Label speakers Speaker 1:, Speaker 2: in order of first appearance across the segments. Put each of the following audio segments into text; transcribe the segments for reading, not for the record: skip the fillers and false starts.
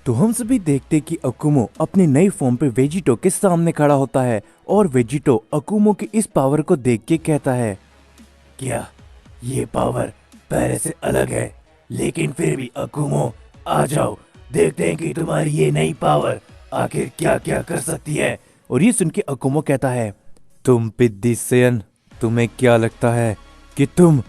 Speaker 1: तो हम सभी देखते कि अकुमो अपनी नई फॉर्म पे वेजिटो के सामने खड़ा होता है और वेजिटो अकुमो की इस पावर को देख के कहता है,
Speaker 2: क्या ये पावर पहले से अलग है? लेकिन फिर भी अकुमो, आ जाओ, देखते हैं कि तुम्हारी ये नई पावर आखिर क्या क्या कर सकती है।
Speaker 1: और ये सुन के अकुमो कहता है, तुम पिद्दी सेयन, तुम्हें क्या लगता है कि तुम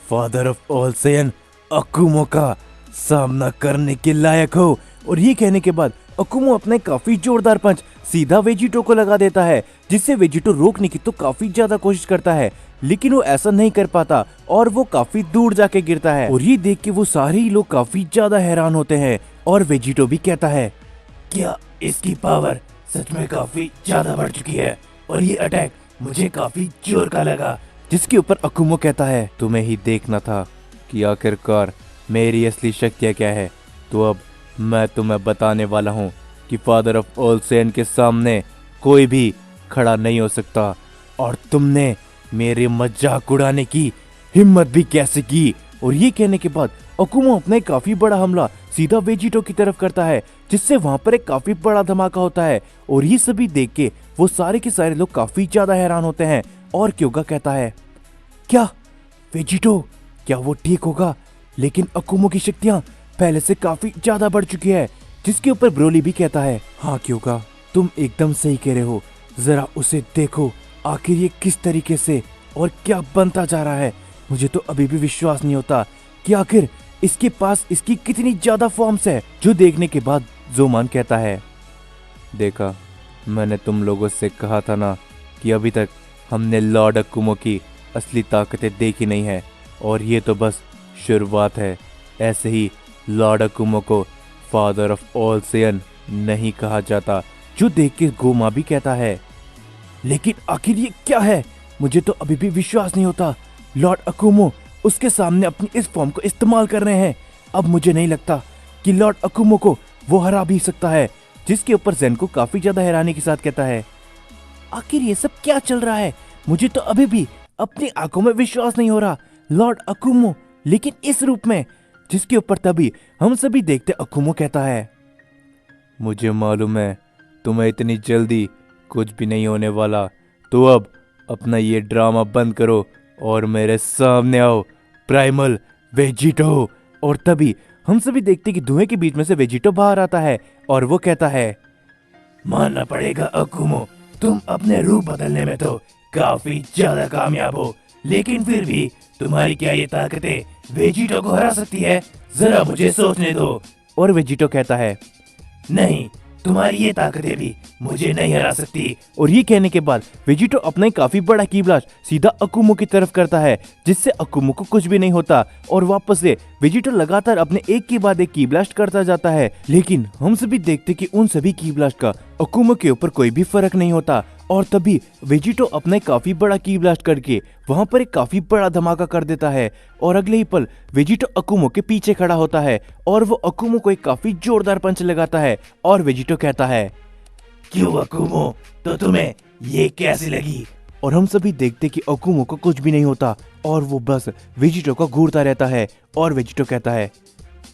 Speaker 1: फादर ऑफ ऑल सेयन अकुमो का सामना करने के लायक हो? और ये कहने के बाद अकुमो अपने काफी जोरदार पंच सीधा वेजिटो को लगा देता है, जिससे वेजिटो रोकने की तो काफी ज्यादा कोशिश करता है, लेकिन वो ऐसा नहीं कर पाता और वो काफी दूर जाके गिरता है। और ये देख के वो सारे ही लोग काफी ज्यादा हैरान होते हैं और वेजिटो भी कहता है,
Speaker 2: क्या इसकी पावर सच में काफी ज्यादा बढ़ चुकी है? और ये अटैक मुझे काफी जोर का लगा।
Speaker 1: जिसके ऊपर अकुमो कहता है, तुम्हें ही देखना था कि आखिरकार मेरी असली शक्तियाँ क्या है। तो अब मैं तुम्हें बताने वाला हूँ कि फादर ऑफ ऑल सेयन के सामने कोई भी खड़ा नहीं हो सकता। और तुमने मेरे मजाक उड़ाने की हिम्मत भी कैसे की? और ये कहने के बाद अकुमो अपना काफी बड़ा हमला सीधा वेजिटो की तरफ करता है, जिससे वहां पर एक काफी बड़ा धमाका होता है। और ये सभी देख के वो सारे के सारे लोग काफी ज्यादा हैरान होते हैं। और क्योगा कहता है, क्या वेजिटो, क्या वो ठीक होगा? लेकिन अकुमो की शक्तियां पहले से काफी ज्यादा बढ़ चुकी है। जिसके ऊपर ब्रोली भी कहता है, हाँ क्योगा, तुम एकदम सही कह रहे हो, जरा उसे देखो, आखिर ये किस तरीके से और क्या बनता जा रहा है। मुझे तो अभी भी विश्वास नहीं होता कि आखिर इसके पास इसकी कितनी ज्यादा फॉर्म्स है। जो देखने के बाद जोमान कहता है, देखा, मैंने तुम लोगों से कहा था ना कि अभी तक हमने लॉर्ड अकुमो की असली ताकतें देखी नहीं है, और ये तो बस शुरुआत है। ऐसे ही लॉर्ड अकुमो को फादर ऑफ ऑल सेयन नहीं कहा जाता। जो देख के गोमा भी कहता है, लेकिन आखिर ये क्या है? मुझे तो अभी भी विश्वास नहीं होता। लॉर्ड अकुमो उसके सामने अपनी इस फॉर्म को इस्तेमाल कर रहे हैं। अब मुझे नहीं लगता कि लॉर्ड अकुमो को वो हरा भी सकता है। जिसके ऊपर ज़ेनको काफी ज्यादा हैरानी के साथ कहता है, आखिर ये सब क्या चल रहा है? मुझे तो अभी भी अपनी आंखों में विश्वास नहीं हो रहा। लॉर्ड अकुमो, लेकिन इस रूप में। जिसके ऊपर तभी हम सभी देखते अकुमो कहता है, मुझे मालूम है तुम्हें इतनी जल्दी कुछ भी नहीं होने वाला, तो अब अपना ये ड्रामा बंद करो और मेरे सामने आओ, प्राइमल वेजिटो। और तभी हम सभी देखते कि धुएं के बीच में से वेजिटो बाहर आता है और वो कहता है,
Speaker 2: मानना पड़ेगा अकुमो, तुम अपने रूप बदलने में तो काफी ज्यादा कामयाब हो, लेकिन फिर भी तुम्हारी क्या ये ताकतें वेजिटो को हरा सकती है? जरा मुझे सोचने दो।
Speaker 1: और वेजिटो कहता है,
Speaker 2: नहीं, तुम्हारी ये ताकतें भी मुझे नहीं हरा सकती।
Speaker 1: और ये कहने के बाद वेजिटो अपना ही काफी बड़ा की ब्लास्ट सीधा अकुमो की तरफ करता है, जिससे अकुमो को कुछ भी नहीं होता। और वापस से वेजिटो लगातार अपने एक के बाद एक की ब्लास्ट करता जाता है, लेकिन हम सभी देखते कि उन सभी की ब्लास्ट का अकुमो के ऊपर कोई भी फर्क नहीं होता। और तभी वेजिटो अपना काफी बड़ा की ब्लास्ट करके वहां पर एक काफी बड़ा धमाका कर देता है। और अगले ही पल वेजिटो अकुमो के पीछे खड़ा होता है और वो अकुमो को एक काफी जोरदार पंच लगाता है। और वेजिटो कहता है,
Speaker 2: क्यों अकुमो, तो तुम्हें ये कैसी लगी?
Speaker 1: और हम सभी देखते कि अकुमो को कुछ भी नहीं होता और वो बस वेजिटो को घूरता रहता है। और वेजिटो कहता है,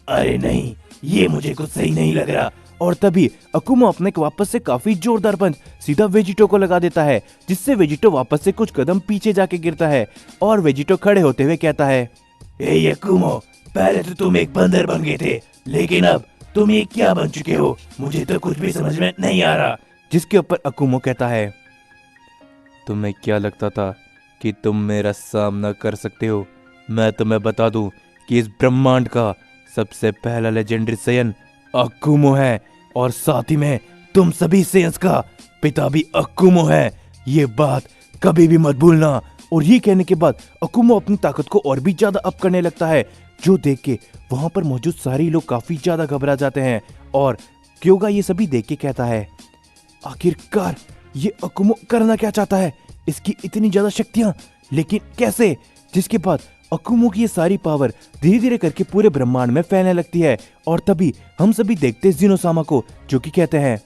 Speaker 2: अरे नहीं, ये मुझे कुछ सही नहीं लग रहा।
Speaker 1: और तभी अकुमो अपने वापस से काफी जोरदार पंच सीधा वेजिटो को लगा देता है, जिससे वेजिटो वापस से कुछ कदम पीछे जाके गिरता है। और वेजिटो खड़े होते हुए कहता है,
Speaker 2: ए अकुमो, पहले तो तुम एक बंदर बन गए थे, लेकिन अब तुम ये क्या बन चुके हो? मुझे तो कुछ भी समझ में नहीं आ रहा।
Speaker 1: जिसके ऊपर अकुमो कहता है, तुम्हें क्या लगता था कि तुम मेरा सामना कर सकते हो? मैं तुम्हें बता दूं कि इस ब्रह्मांड का सबसे पहला लेजेंडरी सेयन अकुमो है, और साथ ही में तुम सभी सेयन्स का पिता भी अकुमो है। ये बात कभी भी मत भूलना। और ये कहने के बाद अकुमो अपनी ताकत को और भी ज्यादा अप करने लगता है, जो देख के वहां पर मौजूद सारे लोग काफी ज्यादा घबरा जाते हैं। और क्योगा ये सभी देख के कहता है, आखिरकार ये अकुमो करना क्या चाहता है? इसकी इतनी ज्यादा शक्तियां, लेकिन कैसे? जिसके बाद अकुमो की ये सारी पावर धीरे धीरे करके पूरे ब्रह्मांड में फैलने लगती है। और तभी हम सभी देखते ज़िनोसामा को, जो कि कहते हैं,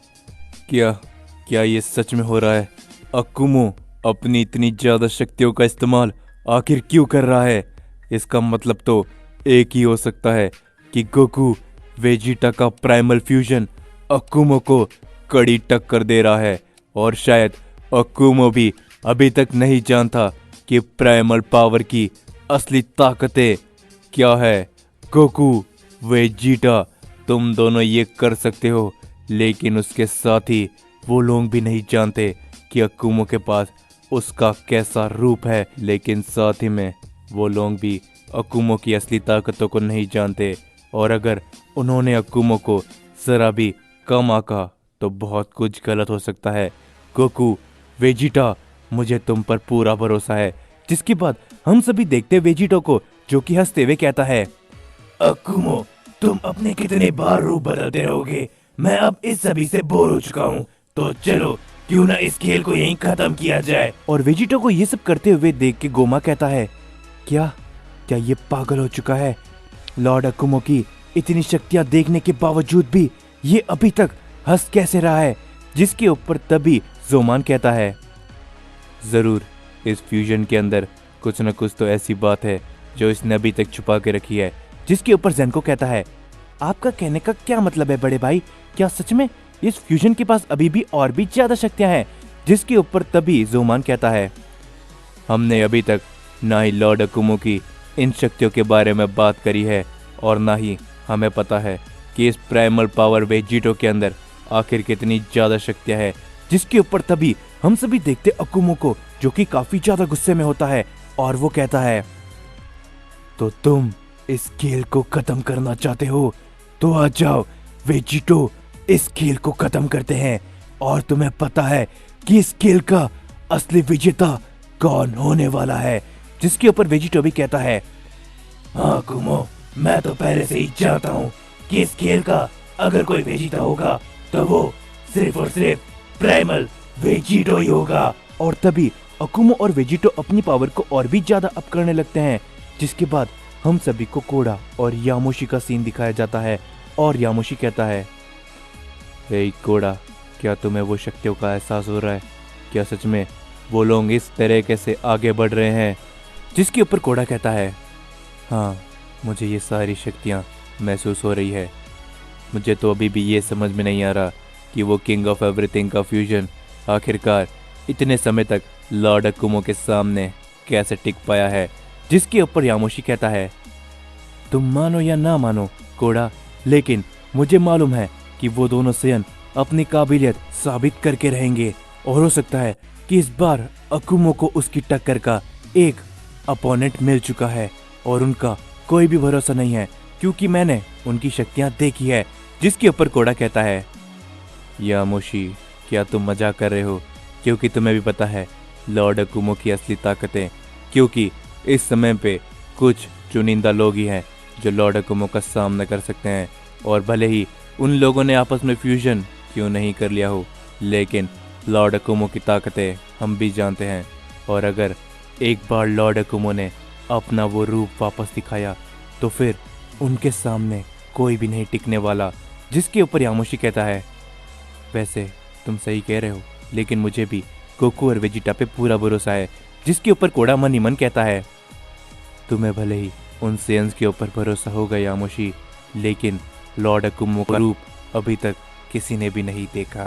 Speaker 1: क्या ये सच में हो रहा है? अकुमो अपनी इतनी ज्यादा शक्तियों का इस्तेमाल आखिर क्यों कर रहा है? इसका मतलब तो एक ही हो सकता है कि गोकू वेजिटा का प्राइमल फ्यूजन अकुमो को कड़ी टक्कर दे रहा है और शायद अकुमो भी अभी तक नहीं जानता कि प्राइमल पावर की असली ताकतें क्या है। गोकू, वेजिटा, तुम दोनों ये कर सकते हो, लेकिन उसके साथ ही वो लोग भी नहीं जानते कि अकुमो के पास उसका कैसा रूप है। लेकिन साथ ही में वो लोग भी अकुमो की असली ताकतों को नहीं जानते, और अगर उन्होंने अकुमो को जरा भी कम आंका तो बहुत कुछ गलत हो सकता है। गोकू, वेजिटा, मुझे तुम पर पूरा भरोसा है। जिसके बाद हम सभी देखते वेजिटो को, जो कि हंसते हुए कहता है,
Speaker 2: अकुमो, तुम अपने कितने बार रूप बदलते रहोगे? मैं अब इस सभी से बोर हो चुका हूँ। तो चलो, क्यों ना इस खेल को यहीं खत्म किया जाए।
Speaker 1: और वेजिटो को ये सब करते हुए देख के गोमा कहता है, क्या क्या ये पागल हो चुका है? लॉर्ड अकुमो की इतनी शक्तियां देखने के बावजूद भी ये अभी तक हंस कैसे रहा है? जिसके ऊपर तभी जोमान कहता है, जरूर इस फ्यूजन के अंदर कुछ न कुछ तो ऐसी बात है जो इसने अभी तक छुपा के रखी है। जिसके ऊपर जेनको कहता है, आपका कहने का क्या मतलब है बड़े भाई? क्या सच में इस फ्यूजन के पास अभी भी और भी ज्यादा शक्तियां हैं? जिसके ऊपर तभी जोमान कहता है, हमने अभी तक ना ही लॉर्ड अकुमो की इन शक्तियों के बारे में बात करी है, और ना ही हमें पता है कि इस प्राइमल पावर वेजिटो के अंदर आखिर कितनी ज्यादा शक्तियां हैं। जिसके ऊपर तभी हम सभी देखते अकुमो को, जो कि काफी ज्यादा गुस्से में होता है, और वो कहता है, तो तुम इस खेल को खत्म करना चाहते हो? तो आ जाओ वेजिटो, इस खेल को खत्म करते हैं। और तुम्हें पता है कि इस खेल का असली विजेता कौन होने वाला है? जिसके ऊपर वेजिटो भी कहता है,
Speaker 2: हाँ कुमो, मैं तो पहले से ही जानता हूँ कि इस खेल का अगर कोई वेजिटा होगा तो वो सिर्फ और सिर्फ प्राइमल वेजिटो ही होगा।
Speaker 1: और तभी अकुमो और वेजिटो अपनी पावर को और भी ज्यादा अप करने लगते हैं। जिसके बाद हम सभी को कोडा और यामोशी का सीन दिखाया जाता है, और यामोशी कहता है, हे कोडा, क्या तुम्हें वो शक्तियों का एहसास हो रहा है? क्या सच में वो लोग इस तरीके से आगे बढ़ रहे हैं? जिसके ऊपर कोडा कहता है, हाँ, मुझे ये सारी शक्तियाँ महसूस हो रही है। मुझे तो अभी भी ये समझ में नहीं आ रहा कि वो किंग ऑफ एवरीथिंग का फ्यूजन आखिरकार इतने समय तक लॉर्ड अकुमो के सामने कैसे टिक पाया है। जिसके ऊपर यामोशी कहता है, तुम मानो या ना मानो कोडा, लेकिन मुझे मालूम है कि वो दोनों सेयन अपनी काबिलियत साबित करके रहेंगे, और हो सकता है कि इस बार अकुमो को उसकी टक्कर का एक अपोनेंट मिल चुका है, और उनका कोई भी भरोसा नहीं है क्योंकि मैंने उनकी शक्तियां देखी है। जिसके ऊपर कोडा कहता है, यामोशी, क्या तुम मजाक कर रहे हो? क्योंकि तुम्हें भी पता है लॉर्ड अकुमो की असली ताकतें, क्योंकि इस समय पे कुछ चुनिंदा लोग ही हैं जो लॉर्ड अकुमो का सामना कर सकते हैं, और भले ही उन लोगों ने आपस में फ्यूजन क्यों नहीं कर लिया हो, लेकिन लॉर्ड अकुमो की ताकतें हम भी जानते हैं। और अगर एक बार लॉर्ड अकुमो ने अपना वो रूप वापस दिखाया तो फिर उनके सामने कोई भी नहीं टिकने वाला। जिसके ऊपर यामोशी कहता है, वैसे तुम सही कह रहे हो, लेकिन मुझे भी गोकू और वेजिटा पे पूरा भरोसा है। जिसके ऊपर कोडा मन ही मन कहता है, तुम्हें भले ही उन सेयंस के ऊपर भरोसा होगा यामोशी, लेकिन लॉर्ड अकुमो का रूप अभी तक किसी ने भी नहीं देखा।